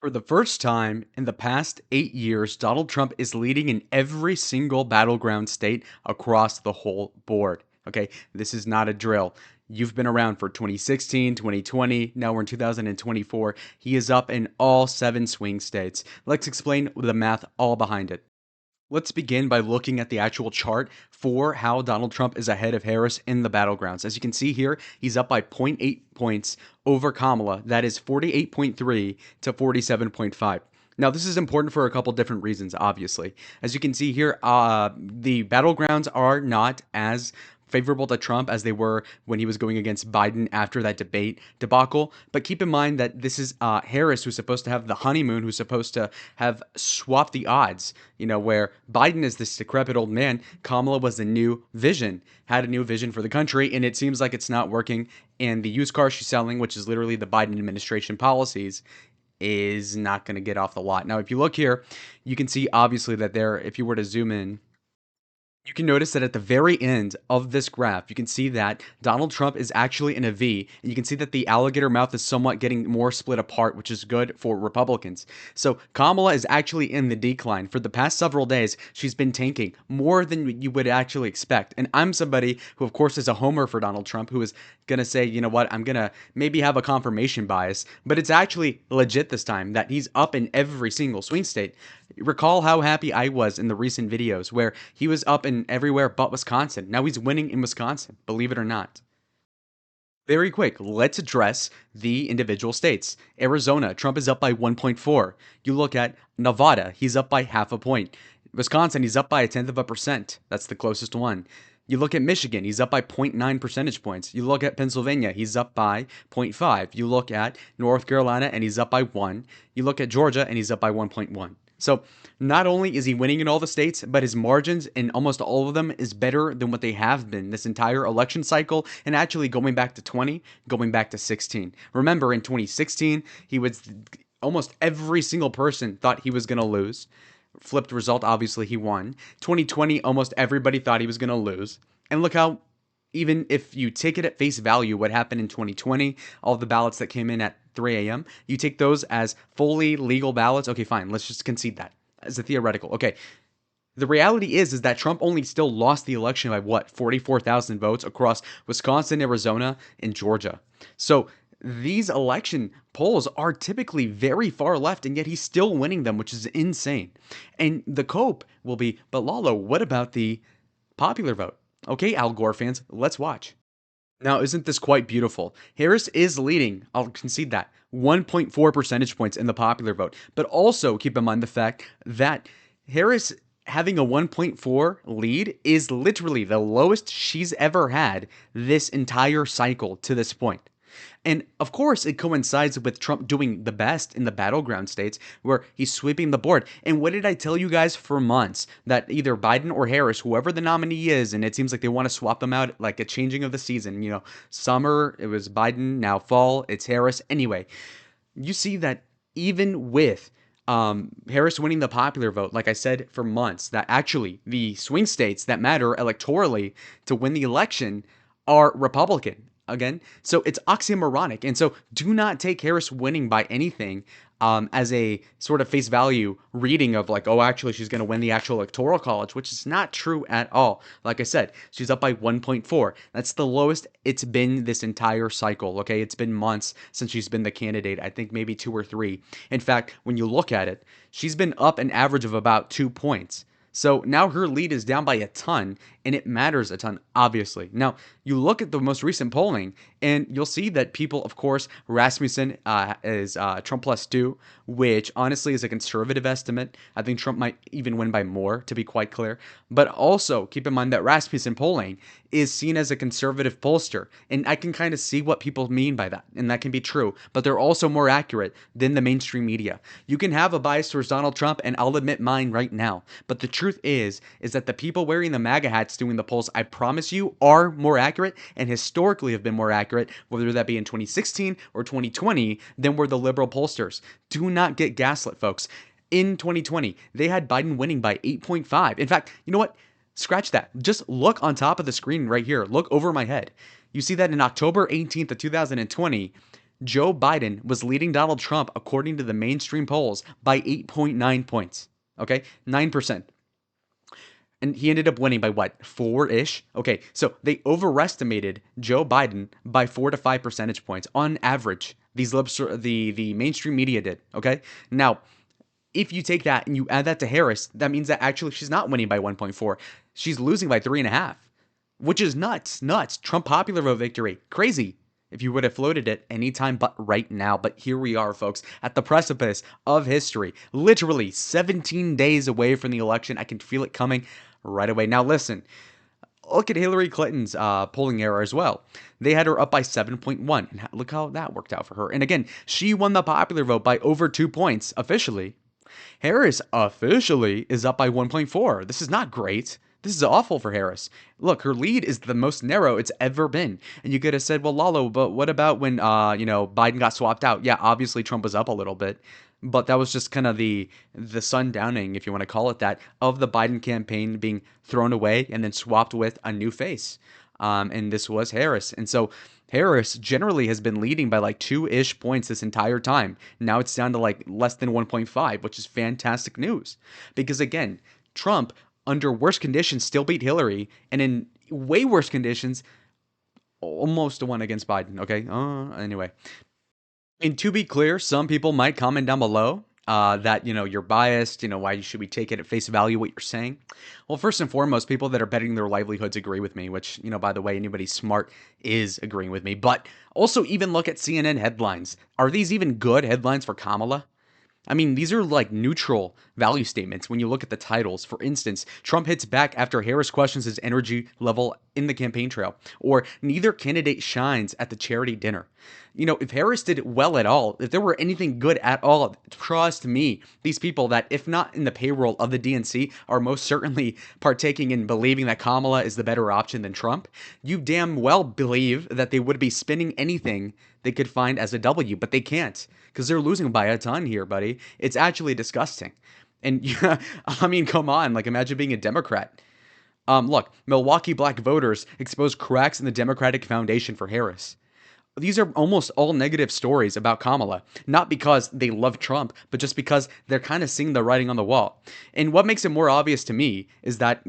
For the first time in the past 8 years, Donald Trump is leading in every single battleground state across the whole board. Okay, this is not a drill. You've been around for 2016, 2020, now we're in 2024. He is up in all seven swing states. Let's explain the math all behind it. Let's begin by looking at the actual chart for how Donald Trump is ahead of Harris in the battlegrounds. As you can see here, he's up by zero point 0.8 points over Kamala. That is 48.3 to 47.5. Now, this is important for a couple different reasons, obviously. As you can see here, the battlegrounds are not as favorable to Trump as they were when he was going against Biden after that debate debacle. But keep in mind that this is Harris, who's supposed to have the honeymoon, who's supposed to have swapped the odds, where Biden is this decrepit old man. Kamala was a new vision, had a new vision for the country, and it seems like it's not working. And the used car she's selling, which is literally the Biden administration policies, is not going to get off the lot. Now, if you look here, you can see obviously that there, if you were to zoom in, you can notice that at the very end of this graph, you can see that Donald Trump is actually in a V, and you can see that the alligator mouth is somewhat getting more split apart, which is good for Republicans. So Kamala is actually in the decline. For the past several days, she's been tanking more than you would actually expect. And I'm somebody who, of course, is a homer for Donald Trump, who is going to say, you know what, I'm going to maybe have a confirmation bias, but it's actually legit this time that he's up in every single swing state. Recall how happy I was in the recent videos where he was up in everywhere but Wisconsin. Now he's winning in Wisconsin, believe it or not. Very quick, let's address the individual states. Arizona, Trump is up by 1.4. You look at Nevada, he's up by half a point. Wisconsin, he's up by a tenth of a percent. That's the closest one. You look at Michigan, he's up by zero point 0.9 percentage points. You look at Pennsylvania, he's up by 0.5. You look at North Carolina, and he's up by 1. You look at Georgia, and he's up by 1.1. So not only is he winning in all the states, but his margins in almost all of them is better than what they have been this entire election cycle, and actually going back to 20, going back to 16. Remember, in 2016, he was almost every single person thought he was going to lose. Flipped result, obviously he won. 2020, almost everybody thought he was going to lose. And look how, even if you take it at face value, what happened in 2020, all the ballots that came in at 3 a.m., you take those as fully legal ballots. Okay, fine. Let's just concede that as a theoretical. Okay. The reality is that Trump only still lost the election by what, 44,000 votes across Wisconsin, Arizona, and Georgia. So these election polls are typically very far left, and yet he's still winning them, which is insane. And the cope will be, but Lalo, what about the popular vote? Okay, Al Gore fans, let's watch. Now, isn't this quite beautiful? Harris is leading, I'll concede that, 1.4 percentage points in the popular vote. But also keep in mind the fact that Harris having a 1.4 lead is literally the lowest she's ever had this entire cycle to this point. And of course, it coincides with Trump doing the best in the battleground states where he's sweeping the board. And what did I tell you guys for months? That either Biden or Harris, whoever the nominee is, and it seems like they want to swap them out like a changing of the season. Summer, it was Biden, now fall, it's Harris. Anyway, you see that even with Harris winning the popular vote, like I said for months, that actually the swing states that matter electorally to win the election are Republican again. So it's oxymoronic. And so do not take Harris winning by anything as a sort of face value reading of like, oh, actually, she's going to win the actual electoral college, which is not true at all. Like I said, she's up by 1.4. That's the lowest it's been this entire cycle. Okay. It's been months since she's been the candidate. I think maybe 2 or 3. In fact, when you look at it, she's been up an average of about 2 points. So now her lead is down by a ton, and it matters a ton, obviously. Now, you look at the most recent polling, and you'll see that people, of course, Rasmussen is Trump plus 2, which honestly is a conservative estimate. I think Trump might even win by more, to be quite clear. But also, keep in mind that Rasmussen polling is seen as a conservative pollster, and I can kind of see what people mean by that, and that can be true. But they're also more accurate than the mainstream media. You can have a bias towards Donald Trump, and I'll admit mine right now. But the truth is that the people wearing the MAGA hats doing the polls, I promise you, are more accurate and historically have been more accurate, whether that be in 2016 or 2020, than were the liberal pollsters. Do not get gaslit, folks. In 2020, they had Biden winning by 8.5. In fact, you know what? Scratch that. Just look on top of the screen right here. Look over my head. You see that in October 18th of 2020, Joe Biden was leading Donald Trump, according to the mainstream polls, by 8.9 points. Okay, 9%. And he ended up winning by what, 4-ish? Okay, so they overestimated Joe Biden by 4 to 5 percentage points on average. The mainstream media did. Okay, now if you take that and you add that to Harris, that means that actually she's not winning by 1.4. She's losing by 3.5, which is nuts. Nuts. Trump popular vote victory. Crazy. If you would have floated it anytime but right now. But here we are, folks, at the precipice of history. Literally 17 days away from the election. I can feel it coming right away. Now, listen. Look at Hillary Clinton's polling error as well. They had her up by 7.1. And look how that worked out for her. And again, she won the popular vote by over 2 points officially. Harris officially is up by 1.4. This is not great. This is awful for Harris. Look, her lead is the most narrow it's ever been. And you could have said, well, Lalo, but what about when, Biden got swapped out? Yeah, obviously Trump was up a little bit. But that was just kind of the sundowning, if you want to call it that, of the Biden campaign being thrown away and then swapped with a new face. And this was Harris. And so Harris generally has been leading by like 2-ish points this entire time. Now it's down to like less than 1.5, which is fantastic news. Because again, Trump, under worse conditions, still beat Hillary. And in way worse conditions, almost won against Biden. Okay. Anyway. And to be clear, some people might comment down below that, you're biased. Why should we take it at face value what you're saying? Well, first and foremost, people that are betting their livelihoods agree with me, which, by the way, anybody smart is agreeing with me. But also even look at CNN headlines. Are these even good headlines for Kamala? I mean, these are like neutral value statements when you look at the titles. For instance, Trump hits back after Harris questions his energy level in the campaign trail, or neither candidate shines at the charity dinner. If Harris did well at all, if there were anything good at all, trust me, these people that, if not in the payroll of the DNC, are most certainly partaking in believing that Kamala is the better option than Trump, you damn well believe that they would be spinning anything they could find as a W, but they can't because they're losing by a ton here, buddy. It's actually disgusting. And yeah, I mean, come on, like imagine being a Democrat. Look, Milwaukee black voters exposed cracks in the Democratic foundation for Harris. These are almost all negative stories about Kamala, not because they love Trump, but just because they're kind of seeing the writing on the wall. And what makes it more obvious to me is that,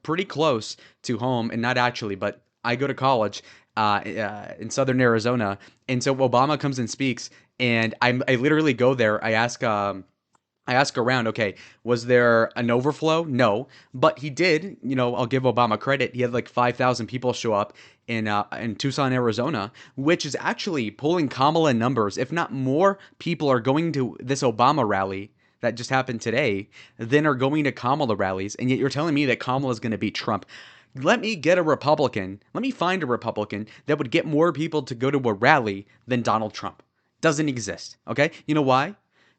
pretty close to home, and not actually, but I go to college in southern Arizona. And so Obama comes and speaks, and I literally go there. I ask around, okay, was there an overflow? No, but he did. I'll give Obama credit. He had like 5,000 people show up in Tucson, Arizona, which is actually pulling Kamala numbers. If not more people are going to this Obama rally that just happened today than are going to Kamala rallies, and yet you're telling me that Kamala is going to beat Trump. Let me find a Republican that would get more people to go to a rally than Donald Trump. Doesn't exist. Okay? You know why?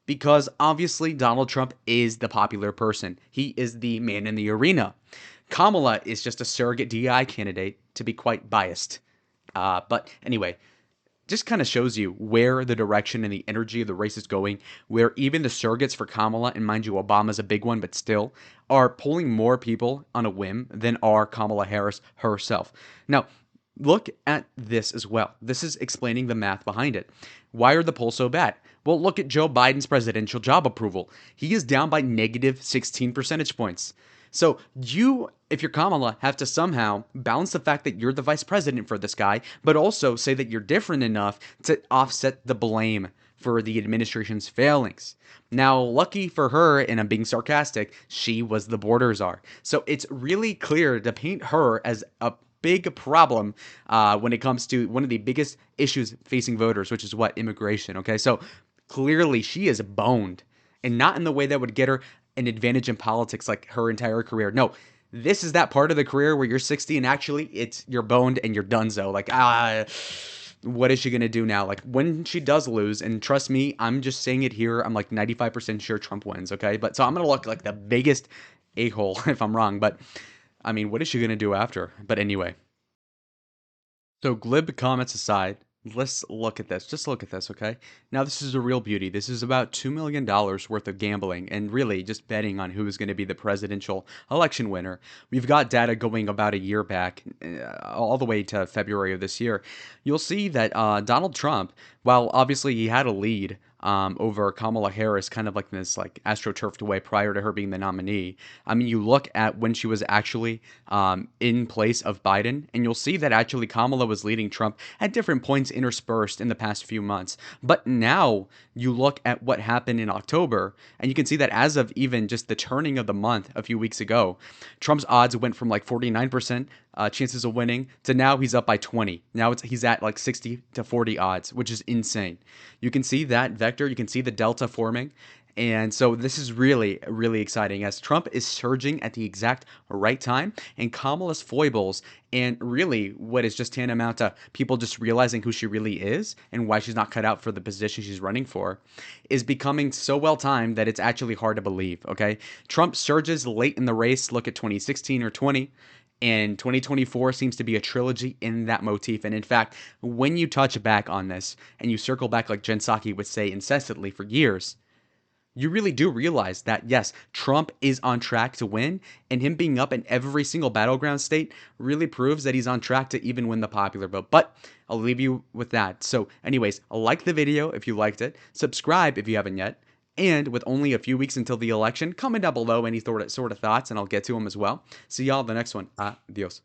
Because obviously Donald Trump is the popular person. He is the man in the arena. Kamala is just a surrogate DI candidate, to be quite biased. But anyway, just kind of shows you where the direction and the energy of the race is going, where even the surrogates for Kamala, and mind you, Obama's a big one, but still, are pulling more people on a whim than are Kamala Harris herself. Now, look at this as well. This is explaining the math behind it. Why are the polls so bad? Well, look at Joe Biden's presidential job approval. He is down by negative 16 percentage points. So you, if you're Kamala, have to somehow balance the fact that you're the vice president for this guy, but also say that you're different enough to offset the blame for the administration's failings. Now, lucky for her, and I'm being sarcastic, she was the border czar. So it's really clear to paint her as a big problem when it comes to one of the biggest issues facing voters, which is what? Immigration. Okay, so clearly she is boned, and not in the way that would get her an advantage in politics like her entire career. No, this is that part of the career where you're 60 and actually you're boned and you're donezo. Like, what is she going to do now? Like, when she does lose, and trust me, I'm just saying it here, I'm like 95% sure Trump wins, okay? But so I'm going to look like the biggest a-hole if I'm wrong, but I mean, what is she going to do after? But anyway. So glib comments aside, let's look at this. Just look at this, okay? Now, this is a real beauty. This is about $2 million worth of gambling and really just betting on who is going to be the presidential election winner. We've got data going about a year back, all the way to February of this year. You'll see that Donald Trump, while obviously he had a lead over Kamala Harris, kind of like in this like astroturfed way prior to her being the nominee. I mean, you look at when she was actually in place of Biden, and you'll see that actually Kamala was leading Trump at different points interspersed in the past few months. But now you look at what happened in October, and you can see that as of even just the turning of the month a few weeks ago, Trump's odds went from like 49% chances of winning to now he's up by 20. Now he's at like 60 to 40 odds, which is insane. You can see that vector, you can see the delta forming. And so this is really, really exciting as Trump is surging at the exact right time, and Kamala's foibles and really what is just tantamount to people just realizing who she really is and why she's not cut out for the position she's running for is becoming so well timed that it's actually hard to believe. Okay. Trump surges late in the race. Look at 2016 or 20. And 2024 seems to be a trilogy in that motif. And in fact, when you touch back on this and you circle back, like Jen Psaki would say incessantly for years, you really do realize that, yes, Trump is on track to win, and him being up in every single battleground state really proves that he's on track to even win the popular vote. But I'll leave you with that. So, anyways, like the video if you liked it, subscribe if you haven't yet, and with only a few weeks until the election, comment down below any sort of thoughts, and I'll get to them as well. See y'all in the next one. Adios.